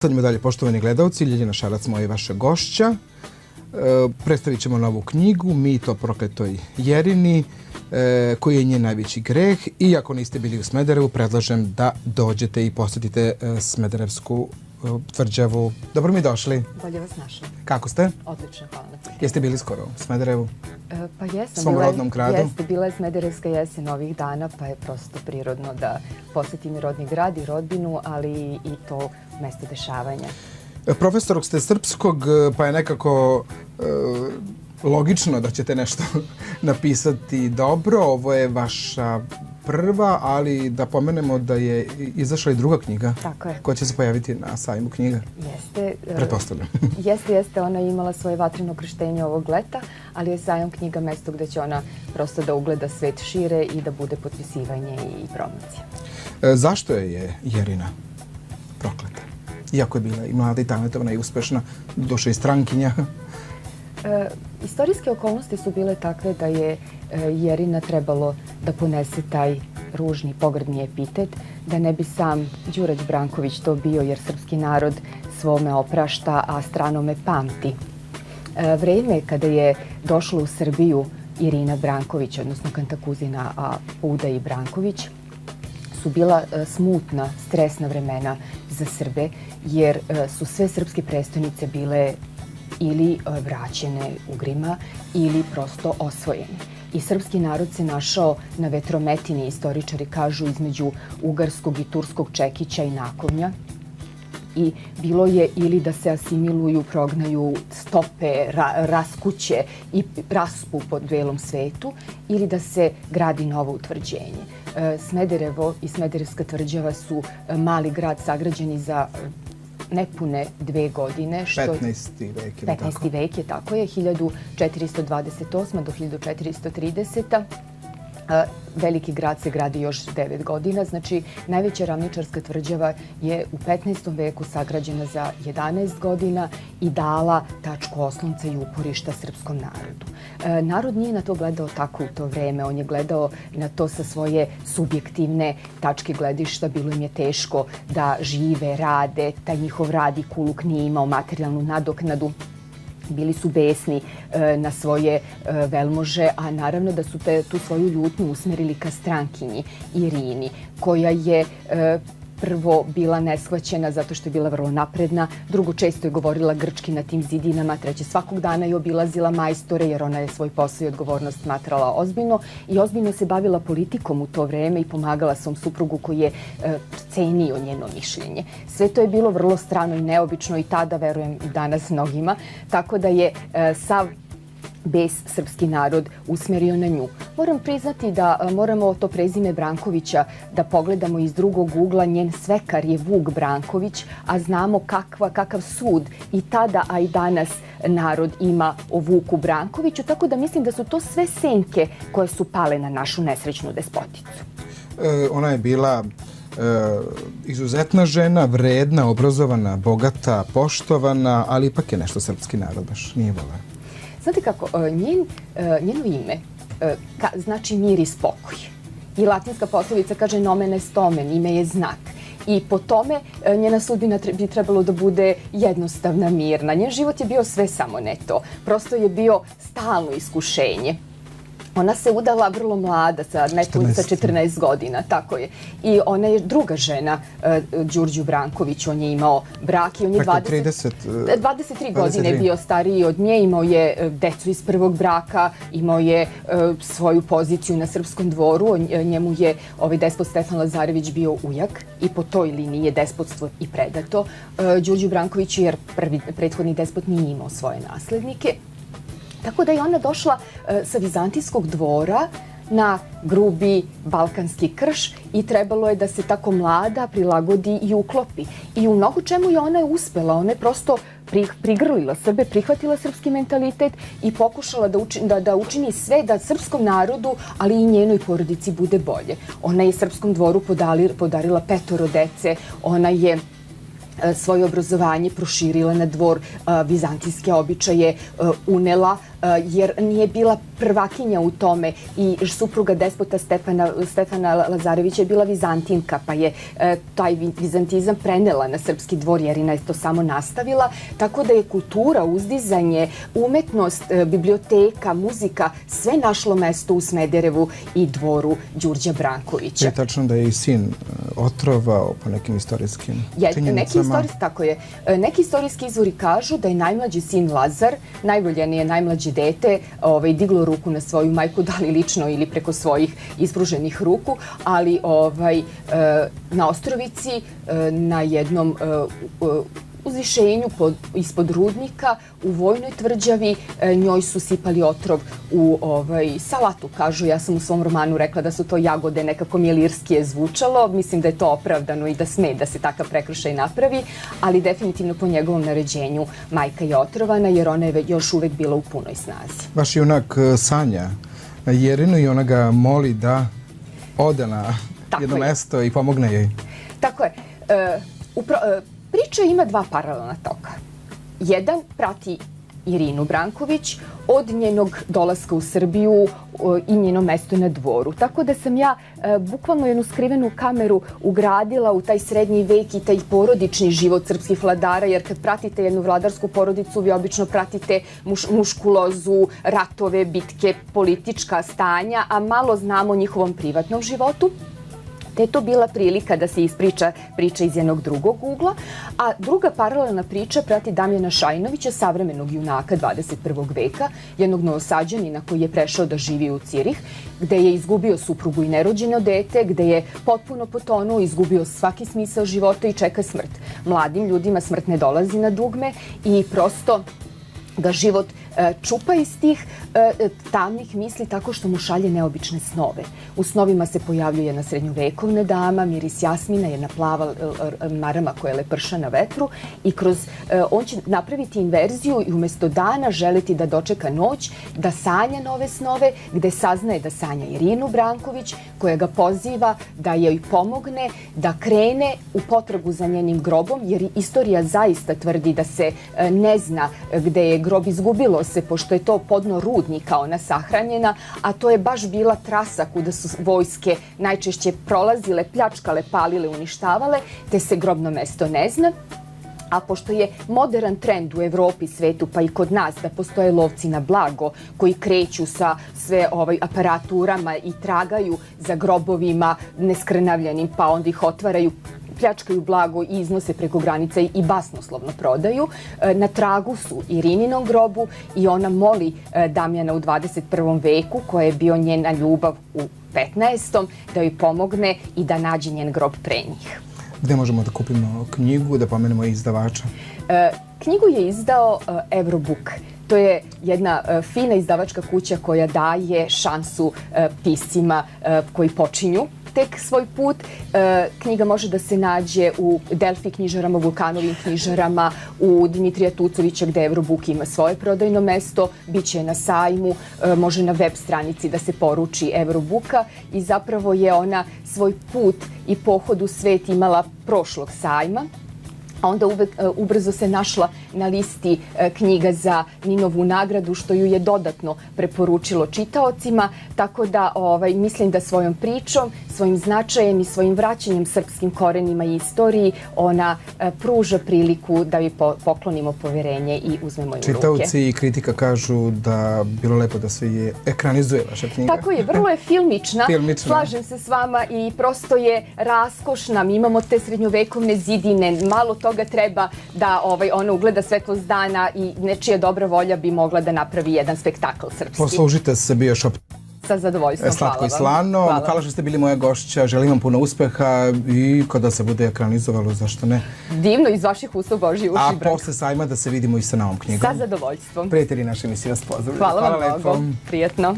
Nastavljamo dalje, poštovani gledalci. Ljiljana Šarac, moja i vaša gošća. Predstavit ćemo novu knjigu Mit o prokletoj Jerini, koji je njen najveći greh. I ako niste bili u Smederevu, predlažem da dođete i posjetite Smederevsku tvrđavu. Dobro mi došli. Bolje vas našli. Kako ste? Odlično, hvala na pitanju. Jeste bili skoro u Smederevu? Pa jesam. Svom rodnom gradu? Jeste, bila je Smederevska jesen ovih dana, pa je prosto prirodno da posjetim i rodni grad i rodbinu, ali i to mesto dešavanja. Profesorog ste srpskog, pa je nekako logično da ćete nešto napisati dobro. Ovo je vaša prva, ali da pomenemo da je izašla i druga knjiga. Tako je. Koja će se pojaviti na sajmu knjiga. Jeste. Pretpostavljam. Jeste. Ona je imala svoje vatreno krštenje ovog leta, ali je sajam knjiga mesto gde će ona prosto da ugleda svet šire i da bude potpisivanje i promocija. Zašto je Jerina prokleta? Iako je bila i mlada i talentovana i uspešna, došla i strankinja. Istorijske okolnosti su bile takve da je Jerina trebalo da ponese taj ružni, pogrdni epitet, da ne bi sam Đurać Branković to bio, jer srpski narod svome oprašta, a stranome pamti. Vreme kada je došla u Srbiju Irina Branković, odnosno kantakuzina Puda i Branković, su bila smutna, stresna vremena za Srbe, jer su sve srpske prestonice bile ili vraćene Ugrima ili prosto osvojene. I srpski narod se našao na vetrometini, istoričari kažu, između ugarskog i turskog čekića i nakovnja. I bilo je ili da se asimiluju, prognaju, stope, raskuće i raspu po belom svetu, ili da se gradi novo utvrđenje. Smederevo i Smederevska tvrđava su mali grad sagrađeni za nepune 2 godine. 15. vek. 15. vek je, tako je, 1428. do 1430. Veliki grad se gradi još 9 godina, znači najveća ravničarska tvrđava je u 15. veku sagrađena za 11 godina i dala tačku oslonca i uporišta srpskom narodu. Narod nije na to gledao tako u to vreme, on je gledao na to sa svoje subjektivne tačke gledišta, bilo im je teško da žive, rade, taj njihov rad i kuluk nije imao materijalnu nadoknadu. Bili su besni na svoje velmože, a naravno da su tu svoju ljutnju usmerili ka strankinji Irini, koja je prvo bila neshvaćena zato što je bila vrlo napredna, drugo često je govorila grčki na tim zidinama, treće svakog dana je obilazila majstore jer ona je svoj posao i odgovornost smatrala ozbiljno i ozbiljno se bavila politikom u to vreme i pomagala svom suprugu koji je cenio njeno mišljenje. Sve to je bilo vrlo strano i neobično i tada, verujem i danas mnogima, tako da je sav bes srpski narod usmerio na nju. Moram priznati da moramo to prezime Brankovića da pogledamo iz drugog ugla. Njen svekar je Vuk Branković, a znamo kakav sud i tada, a i danas narod ima o Vuku Brankoviću, tako da mislim da su to sve senke koje su pale na našu nesrećnu despoticu. Ona je bila izuzetna žena, vredna, obrazovana, bogata, poštovana, ali ipak je nešto srpski narod baš nije voleo. Znate kako, njeno ime znači mir i spokoj. I latinska poslovica kaže nomen est omen, ime je znak. I po tome njena sudbina bi trebalo da bude jednostavna, mirna. Njen život je bio sve samo ne to. Prosto je bio stalno iskušenje. Ona se udala vrlo mlada, sa 14 godina, tako je. I ona je druga žena Đurđu Brankoviću, on je imao brak i on je 23 godine bio stariji od nje, imao je decu iz prvog braka, imao je svoju poziciju na srpskom dvoru, njemu je despot Stefan Lazarević bio ujak i po toj liniji je despotstvo i predato Đurđu Brankoviću, jer prethodni despot nije imao svoje naslednike. Tako da je ona došla sa vizantijskog dvora na grubi balkanski krš i trebalo je da se tako mlada prilagodi i uklopi. I u mnogo čemu je ona uspela. Ona je prosto prigrlila Srbe, prihvatila srpski mentalitet i pokušala da učini sve da srpskom narodu, ali i njenoj porodici bude bolje. Ona je srpskom dvoru podarila 5 dece, ona je svoje obrazovanje proširila na dvor, vizantijske običaje unela jer nije bila prvakinja u tome i supruga despota Stefana Lazarevića je bila Vizantinka, pa je taj vizantizam prenela na srpski dvor, Jerina je to samo nastavila, tako da je kultura, uzdizanje, umetnost, biblioteka, muzika, sve našlo mesto u Smederevu i dvoru Đurđa Brankovića. Je tačno da je i sin otrovao po nekim istorijskim činjenicama? Tako je. Neki istorijski izvori kažu da je najmlađi sin Lazar, najvoljenije najmlađe dete, diglo ruku na svoju majku, da li lično ili preko svojih ispruženih ruku, ali na Ostrovici, na jednom uzvišenju ispod rudnika u Vojnoj tvrđavi njoj su sipali otrov u salatu, kažu. Ja sam u svom romanu rekla da su to jagode, nekako mi je lirskije zvučalo. Mislim da je to opravdano i da sme da se takav prekršaj napravi, ali definitivno po njegovom naređenju majka je otrovana jer ona je još uvek bila u punoj snazi. Vaš junak sanja Jerinu i ona ga moli da ode na jedno mesto i pomogne joj. Tako je. Priča ima dva paralelna toka. Jedan prati Irinu Branković od njenog dolaska u Srbiju i njeno mesto na dvoru. Tako da sam ja bukvalno jednu skrivenu kameru ugradila u taj srednji vek i taj porodični život srpskih vladara, jer kad pratite jednu vladarsku porodicu, vi obično pratite mušku lozu, ratove, bitke, politička stanja, a malo znamo o njihovom privatnom životu. Te je to bila prilika da se ispriča priča iz jednog drugog ugla, a druga paralelna priča prati Damjana Šajnovića, savremenog junaka 21. veka, jednog Novosađanina koji je prešao da živi u Cirih, gde je izgubio suprugu i nerođeno dete, gde je potpuno potonuo, izgubio svaki smisao života i čeka smrt. Mladim ljudima smrt ne dolazi na dugme i prosto ga život čupa iz tih tamnih misli tako što mu šalje neobične snove. U snovima se pojavljuje jedna srednjovekovna dama, miris jasmina, jedna plava marama koja leprša na vetru i on će napraviti inverziju i umesto dana želiti da dočeka noć, da sanja nove snove, gde saznaje da sanja Irinu Branković, koja ga poziva da joj pomogne, da krene u potragu za njenim grobom, jer istorija zaista tvrdi da se ne zna gde je grob, izgubilo se, pošto je to podno rudnika ona sahranjena, a to je baš bila trasa kuda su vojske najčešće prolazile, pljačkale, palile, uništavale, te se grobno mesto ne zna. A pošto je modern trend u Evropi, svetu, pa i kod nas, da postoje lovci na blago koji kreću sa sve aparaturama i tragaju za grobovima neskrnavljenim, pa onda ih otvaraju, pljačkaju blago i iznose preko granica i basnoslovno prodaju. Na tragu su Irininom grobu i ona moli Damjana u 21. veku, koja je bio njena ljubav u 15. da joj pomogne i da nađe njen grob pre njih. Gde možemo da kupimo knjigu, da pomenemo izdavača? Knjigu je izdao Eurobook. To je jedna fina izdavačka kuća koja daje šansu piscima koji počinju tek svoj put. Knjiga može da se nađe u Delfi knjižarama, Vulkanovim knjižarama, u Dimitrija Tucovića gde Eurobook ima svoje prodajno mesto, biće na sajmu, može na web stranici da se poruči Eurobooka i zapravo je ona svoj put i pohod u svet imala prošlog sajma. A onda ubrzo se našla na listi knjiga za Ninovu nagradu, što ju je dodatno preporučilo čitaocima, tako da mislim da svojom pričom, svojim značajem i svojim vraćanjem srpskim korenima i istoriji ona pruža priliku da joj poklonimo poverenje i uzmemo ju u ruke. Čitaoci i kritika kažu da bilo lepo da se je ekranizuje vaša knjiga. Tako je, vrlo je filmična. Slažem se s vama i prosto je raskošna. Mi imamo te srednjovekovne zidine, malo toga treba da ona ugleda svetlost dana i nečija dobra volja bi mogla da napravi jedan spektakl srpski. Poslužite se Bioshop. Sa zadovoljstvom, hvala vam. Slatko i slano. Hvala što ste bili moja gošća. Želim vam puno uspeha i kada se bude ekranizovalo, zašto ne? Divno, iz vaših usta Božji uši. A posle sajma da se vidimo i sa novom knjigom. Sa zadovoljstvom. Prijatelji naše emisije vas pozdravljaju. Hvala vam mnogo. Prijetno.